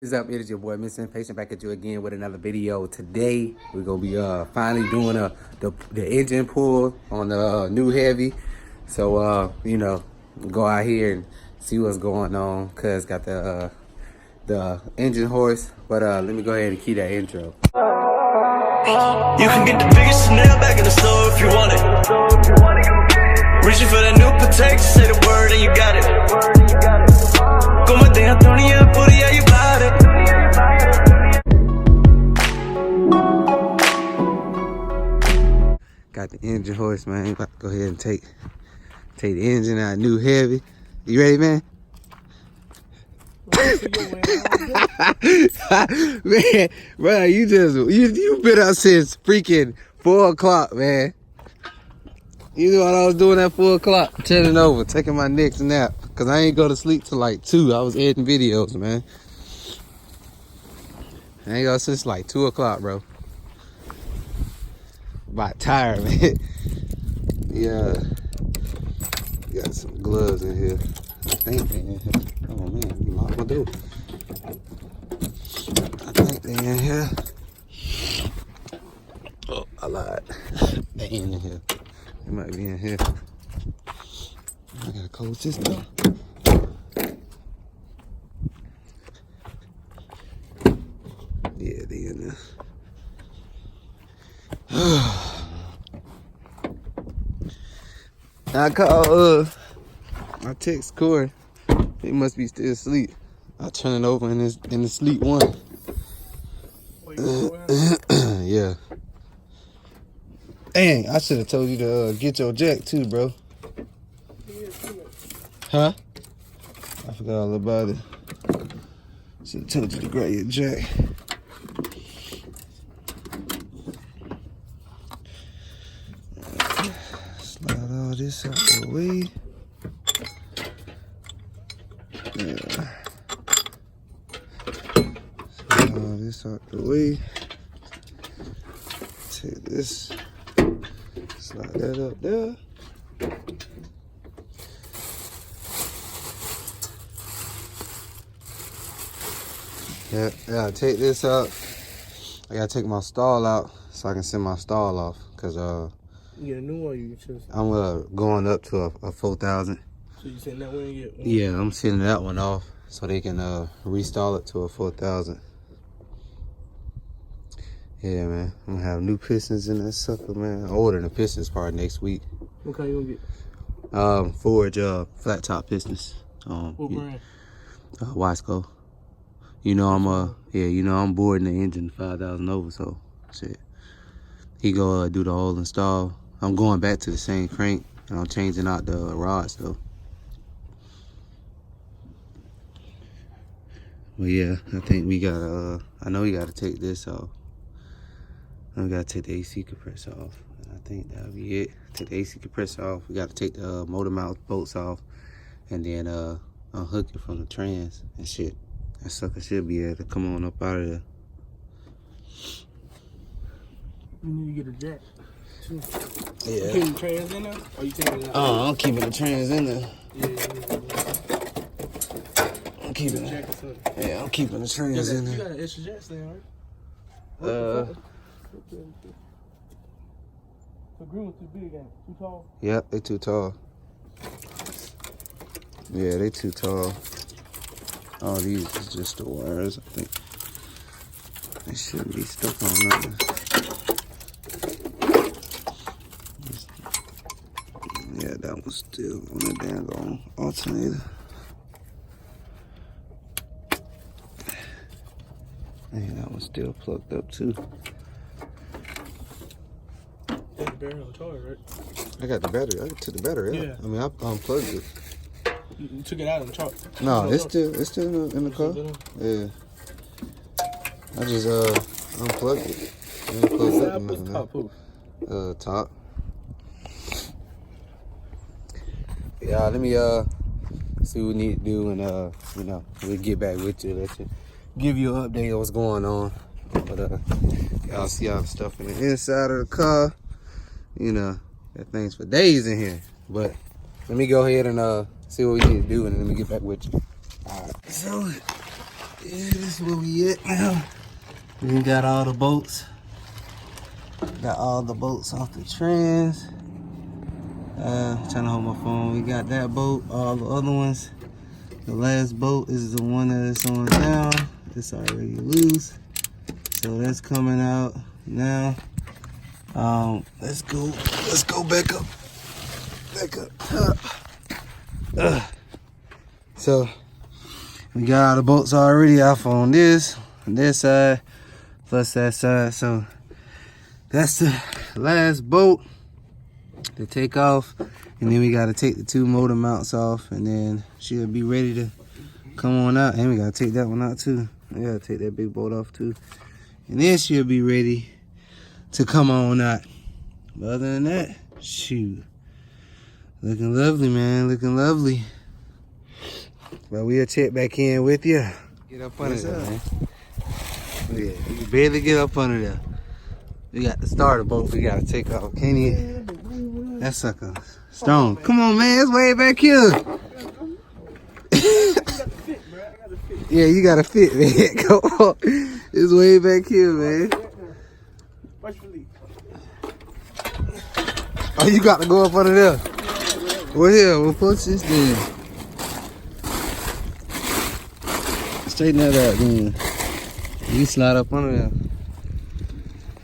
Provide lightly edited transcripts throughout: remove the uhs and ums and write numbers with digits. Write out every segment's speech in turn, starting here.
What's up? It is your boy Missing Patient back at you again with another video. Today we're gonna be finally doing the engine pull on the new Heavy. So go out here and see what's going on. Cuz got the engine horse. But let me go ahead and key that intro. You can get the biggest Chanel back in the store if you want it. Reaching for that new Patek, say the word and you got it. Como te Antonia, booty, yeah, you got it. Got the engine horse, man. About to go ahead and take the engine out, new Heavy. You ready, man? Man, bro, you been up since freaking 4 o'clock, man. You know what I was doing at 4 o'clock? Turning over, taking my next nap. Cause I ain't go to sleep till like 2. I was editing videos, man. I ain't go since like 2 o'clock, bro. About tired, man. Yeah. Got some gloves in here. I think they in here. Oh man, you locked my door. I think they in here. Oh, I lied. They ain't in here. They might be in here. I gotta close this door. Yeah, they in there. I call I text Corey. He must be still asleep. I turn it over in the sleep one. Yeah. Dang, I should have told you to get your jack too, bro. Huh? I forgot all about it. Should have told you to grab your jack. Slide all this out the way. Yeah. Slide all this out the way. Take this. Slide that up there. Yeah, take this out. I gotta take my stall out so I can send my stall off. Cause you get a new one, you just I'm going up to a 4,000. So you send that one and get one? Yeah, I'm sending that one off so they can restall it to a 4,000. Yeah, man. I'm gonna have new pistons in that sucker, man. I'm ordering the pistons part next week. What kind you gonna get? Forge flat top pistons. What brand? Wasco. You know I'm boarding the engine 5,000 over, so shit. He go do the whole install. I'm going back to the same crank. I'm changing out the rods though. Well, yeah, I think we got I know we gotta take this off. We gotta take the AC compressor off. I think that'll be it. Take the AC compressor off. We gotta take the motor mouth bolts off, and then unhook it from the trans and shit. That sucker should be able to come on up out of there. You need to get a jack too. Yeah. You keeping the trans in there? Or you taking it out? I'm keeping the trans in there. Yeah. I'm keeping it. Yeah, I'm keeping the trans in You there. got an extra jack stand, right? The green was too big, ain't it? Too tall? Yep, they too tall. Yeah, they too tall. All these is just the wires, I think. They shouldn't be stuck on nothing. Yeah, that one's still on the dang alternator. Man, that one's still plugged up too. That's the battery on charge, right? I got the battery. I took the battery out. Yeah. I mean, I unplugged it. You took it out and charge? No, it's still in the car. Yeah. I just unplugged it. Top. Yeah, let me see what we need to do, and we'll get back with you, let you give you an update on what's going on. But y'all see all the stuff in the inside of the car. Got things for days in here. But let me go ahead and see what we need to do, and then let me get back with you. All right. So Yeah, this is where we at now. We got all the bolts. Got all the bolts off the trans. Trying to hold my phone. We got that bolt, all the other ones. The last bolt is the one that is on down. It's already loose. So that's coming out now. Let's go back up. So we got all the bolts already off on this side, plus that side. So that's the last bolt to take off, and then we gotta take the 2 motor mounts off, and then she'll be ready to come on out. And we gotta take that one out too. We gotta take that big bolt off too, and then she'll be ready to come on out. But other than that, shoot, looking lovely, man, looking lovely. But we'll check back in with you. Get up under there, man. Yeah, you can barely get up under there. We got the starter bolt we gotta take off. Can't even. That sucker strong. Come on, man, it's way back here. Yeah, you gotta fit, man. Come on. It's way back here, man. Oh, you got to go up under there. Well, here, we'll push this then. Straighten that out then. You slide up under there.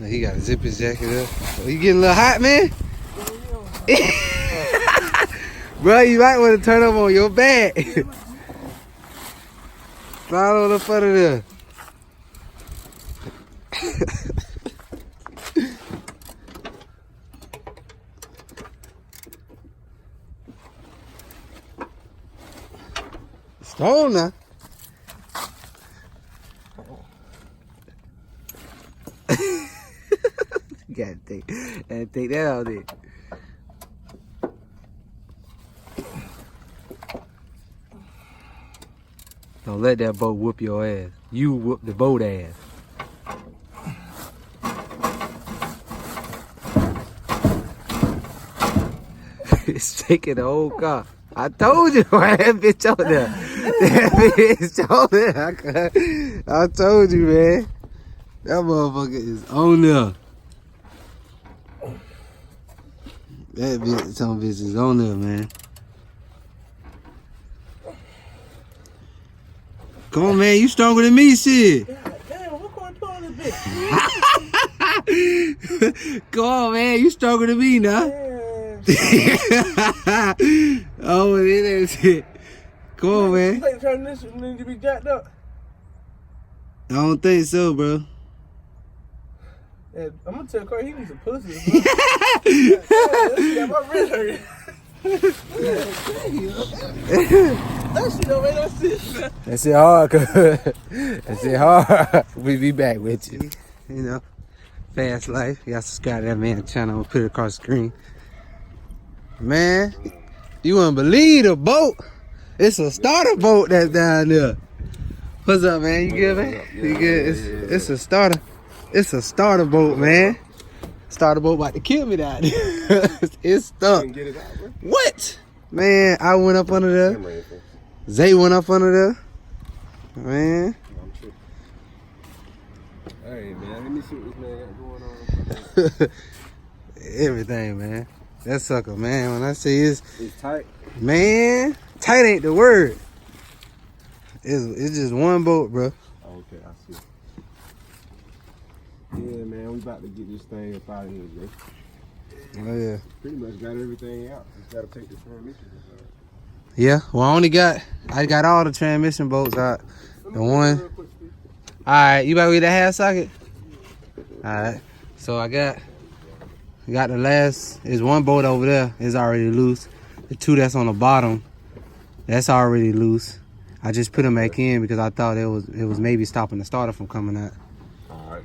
Now he got to zip his jacket up. Oh, you getting a little hot, man? Bro, you might want to turn up on your back. Slide on up under there. Strong now. You gotta take that out there. Don't let that boat whoop your ass. You whoop the boat ass. It's taking the whole car. I told you why that bitch on there. That bitch on there. I told you, man. That motherfucker is on there. That bitch, some bitch is on there, man. Come on, man. You stronger than me, shit. Damn, what going to on this bitch? Come on, man. You stronger than me now. Oh, it is it. Come on, man. You think the transmission need to be jacked up? I don't think so, bro. Yeah, I'm gonna tell Corey he needs some pussy. Yeah, my wrist hurt. That shit don't make no sense. That shit hard, cuz. That shit hard. We be back with you. You know, fast life. Y'all subscribe to that man's channel. I'll put it across the screen. Man, you wouldn't believe the boat. It's a starter boat that's down there. What's up, man? You good, man? You good? It's a starter. It's a starter boat, man. Starter boat about to kill me down there. It's stuck. What? Man, I went up under there. Zay went up under there. Man. Hey, man, let me see what this man got going on. Everything, man. That sucker, man. When I say it's tight. Man, tight ain't the word. It's just one boat, bro. Okay, I see. Yeah, man, we about to get this thing up out of here, bro. Oh, yeah. Pretty much got everything out. Just gotta take the transmission out. Yeah, well, I got all the transmission bolts out. The one. Alright, you about to get that half socket? Alright, so I got the last, there's one bolt over there, it's already loose. The 2 that's on the bottom, that's already loose. I just put them back in because I thought it was maybe stopping the starter from coming out. Alright.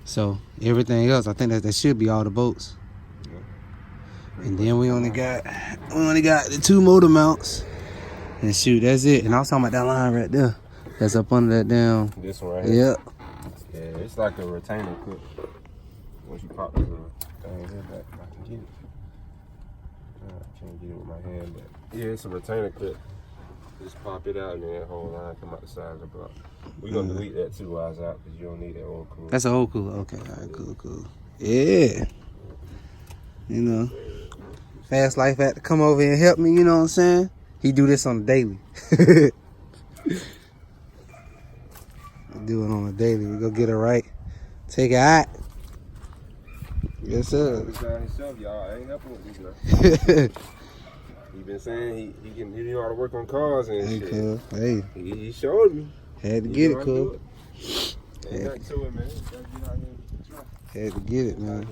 So everything else, I think that should be all the bolts. Yeah. And then we only got the 2 motor mounts. And shoot, that's it. And I was talking about that line right there. That's up under that down. This one right here? Yep. Yeah, it's like a retainer clip. Once you pop this little thing in back, I can get it. I can't get it with my hand, but yeah, it's a retainer clip. Just pop it out and then that whole line come out the side of the block. We're gonna delete that 2 wires out because you don't need that old cooler. That's an old cooler. Okay, all right, cool. Yeah. You know, Fast Life had to come over and help me, you know what I'm saying? He do this on the daily. Do it on a daily. We go get it right. Take it out. Yes, sir. He's down himself, y'all. I ain't helping with these guys. He been saying he know how to work on cars and Hey, shit. cuz. Hey, He showed me. had to get it, cuz. Ain't nothing to it, man. Gotta get out here and try. Had to get it, man.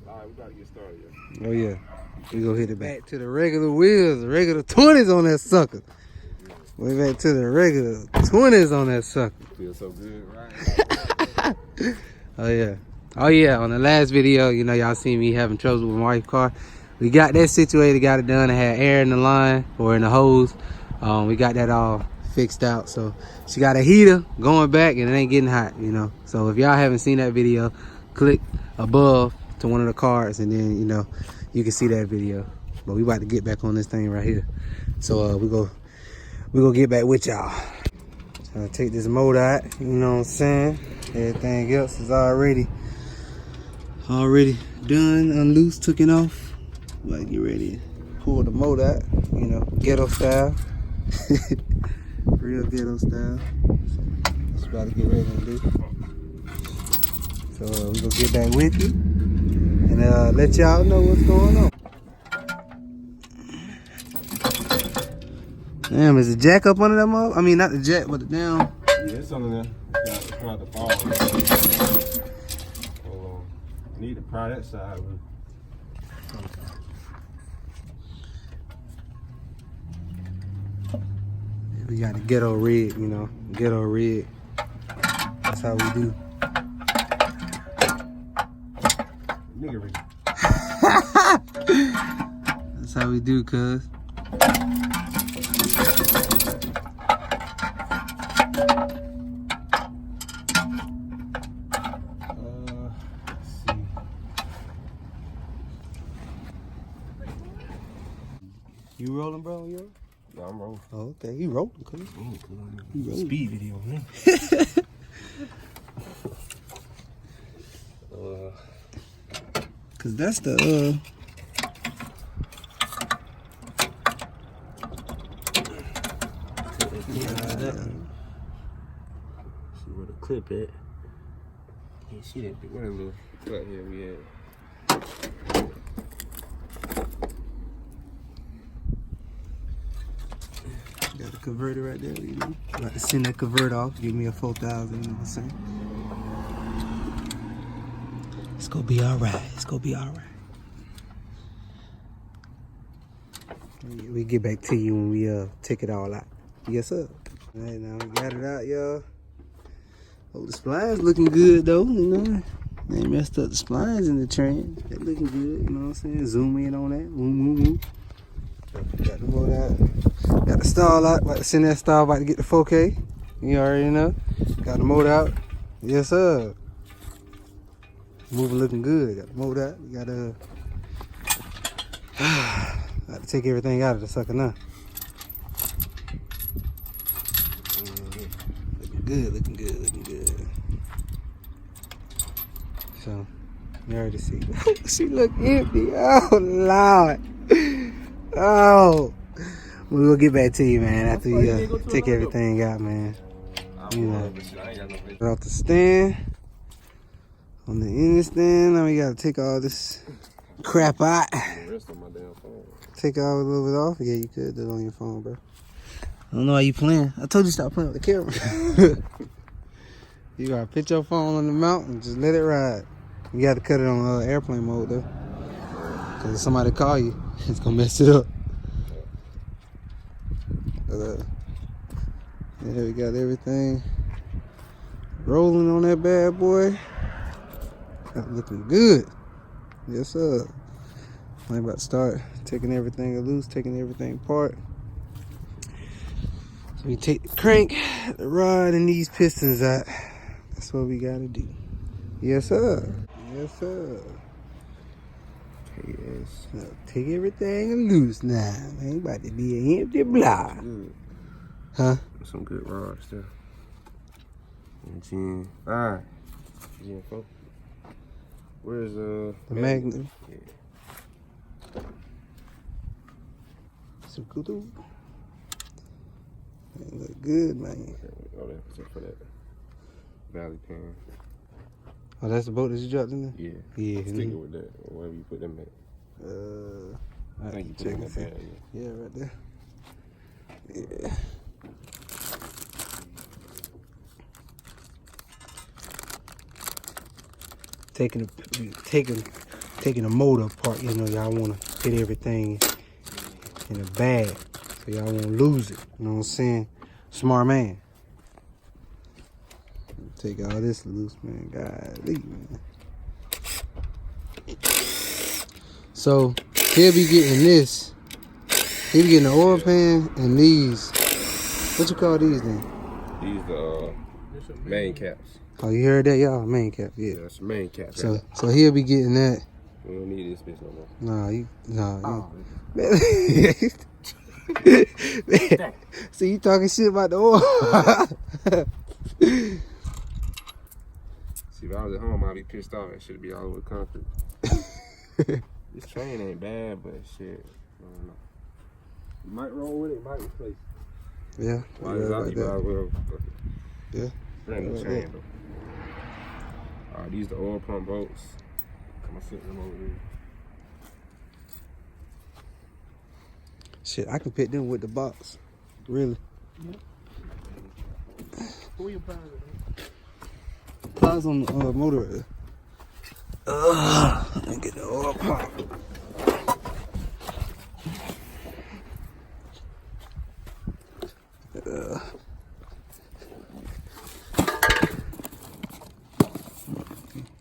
All right, we gotta get started, yeah. Oh, yeah. We gonna hit it back to the regular wheels, the regular 20s on that sucker. Way back to the regular 20s on that sucker. Feels so good, right? Oh yeah. Oh yeah, on the last video, you know, y'all seen me having trouble with my wife's car. We got that situated, got it done. I had air in the line or in the hose. We got that all fixed out. So she got a heater going back and it ain't getting hot, you know. So if y'all haven't seen that video, click above to one of the cards and then, you know, you can see that video. But we about to get back on this thing right here. So we go get back with y'all. Trying to take this motor out, you know what I'm saying? Everything else is already done, unloosed, took it off. About to get ready to pull the motor out, you know, ghetto style. Real ghetto style. Just about to get ready to do. So we gonna get back with you and let y'all know what's going on. Damn, is the jack up under that mother? I mean, not the jack, but the down. Yeah, it's under there. It's trying to fall. Need to pry that side with. We got the ghetto rig, you know, ghetto rig. That's how we do. Niggery. That's how we do, cuz. You rolling, bro? You rolling? No, I'm rolling. Oh, okay. You rolling, cuz. You rolling. Speed video, man. Cause that's the See where the clip at. Can't see that big. What a little cut here we had. got the converter right there, you know. About to send that converter off, give me a 4,000, you know what I'm saying? It's gonna be alright. It's gonna be alright. We get back to you when we take it all out. Yes, sir. Alright, now we got it out, y'all. Oh, the splines looking good though, you know. They ain't messed up the splines in the trans. They looking good, you know what I'm saying? Zoom in on that. Boom. Got the motor out. Got the stall out. About to send that stall, about to get the 4K. You already know. Got the motor out. Yes, sir. Moving looking good. Got the motor out. We gotta take everything out of the sucker now. Looking good. So, you already see. She look empty. Oh, Lord. Oh. We'll get back to you, man, after you take everything out, man. You know. Off the stand. On the end stand. Now we gotta take all this crap out. Rest on my damn phone. Take all a little bit off. Yeah, you could do it on your phone, bro. I don't know why you playing. I told you to stop playing with the camera. You gotta put your phone on the mount and just let it ride. You gotta cut it on airplane mode though. Cause if somebody call you, it's gonna mess it up. Yeah, we got everything rolling on that bad boy. That's looking good. Yes, sir. I'm about to start taking everything loose, taking everything apart. So we take the crank, the rod, and these pistons out. That's what we gotta do. Yes, sir. Yes, sir. Yes. So take everything loose now, man. About to be an empty block. Good. Huh? Some good rods there. And Gen 5. Gen 4. Where's The Magnum. Yeah. Some kudu. That look good, man. Oh, that's for that Valley pan. Oh, that's the boat that you dropped in there? Yeah. Yeah. Stick it with that. Wherever you put them at. I think you put them in that bag. Yeah, right there. Yeah. Taking the motor apart, you know, y'all want to fit everything in a bag so y'all won't lose it. You know what I'm saying? Smart man. Take all this loose, man. Golly, man. So he'll be getting this. He'll be getting the oil pan and these. What you call these then? These the main caps. Oh, you heard that, y'all? Main cap, yeah. Yeah, that's the main caps. So he'll be getting that. We don't need this bitch no more. See, you talking shit about the oil. See, if I was at home, I'd be pissed off. That should be all over the concrete. This train ain't bad, but shit, I don't know. You might roll with it, might replace it. Yeah. Why is that? Well, Yeah. brand new train though. These the oil pump bolts. I'm gonna sit them over there. Shit, I can fit them with the box. Really. Who you buying it? Plies on the motor. And get the oil pump.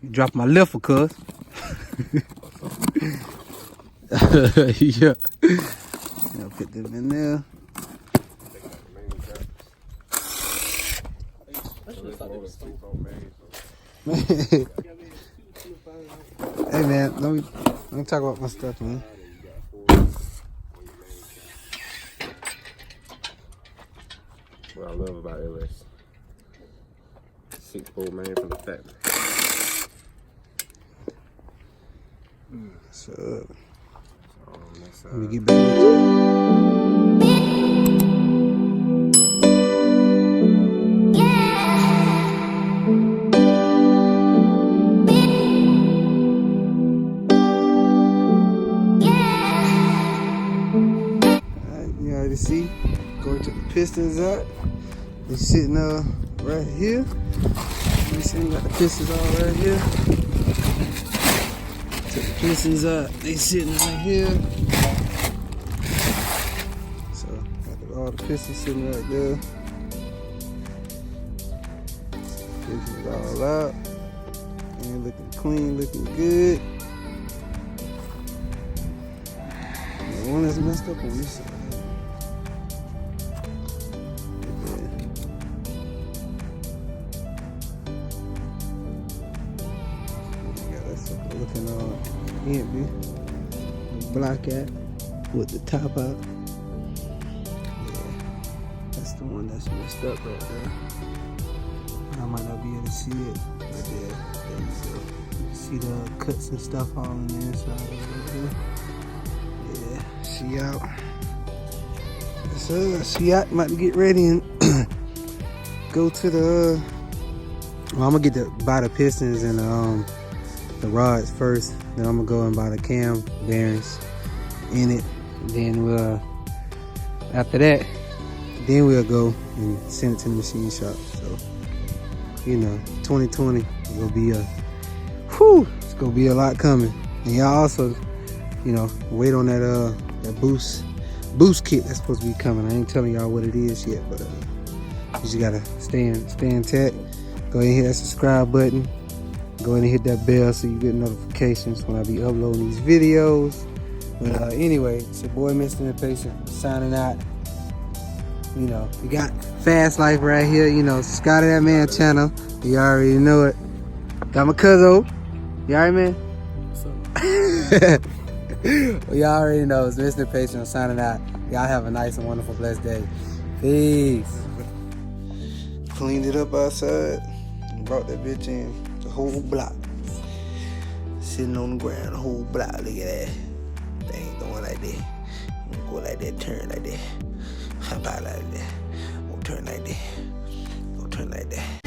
You dropped my lift, cuz. Yeah. I'll put them in there. Hey man, let me talk about my stuff, man. What I love about LS. 6-4 man from the factory. So, That's, let me get back with you. You already see, going to the pistons out. They sitting right here. You see, we got the pistons all right here. Took the pistons out. They sitting right here. So got all the pistons sitting right there. Pistons all out. And looking clean, looking good. The one that's messed up on this side. Looking empty. Black at with the top out. Yeah, that's the one that's messed up right there. I might not be able to see it, but there you go. You can see the cuts and stuff all on the inside of it. Yeah, she out. So she out. I'm about to get ready and go to the. Well, I'm gonna buy the pistons and the rods first. Then I'm gonna go and buy the cam bearings in it. And then after that, then we'll go and send it to the machine shop. So, you know, 2020 is gonna be it's gonna be a lot coming. And y'all also, you know, wait on that boost kit that's supposed to be coming. I ain't telling y'all what it is yet, but you just gotta stay in tech. Go ahead and hit that subscribe button. Go ahead and hit that bell so you get notifications when I be uploading these videos. But anyway, it's your boy Mr. Impatient signing out. You know, we got Fast Life right here. You know, subscribe to that man channel. You already know it. Got my cuzzo. You alright, man? What's up? Well, y'all already know. It's Mr. Patient signing out. Y'all have a nice and wonderful, blessed day. Peace. Cleaned it up outside and brought that bitch in. The whole block. Sitting on the ground, the whole block. Look at that. They ain't going like that. Go like that, turn like that. Hop out like that. Go turn like that. Go turn like that.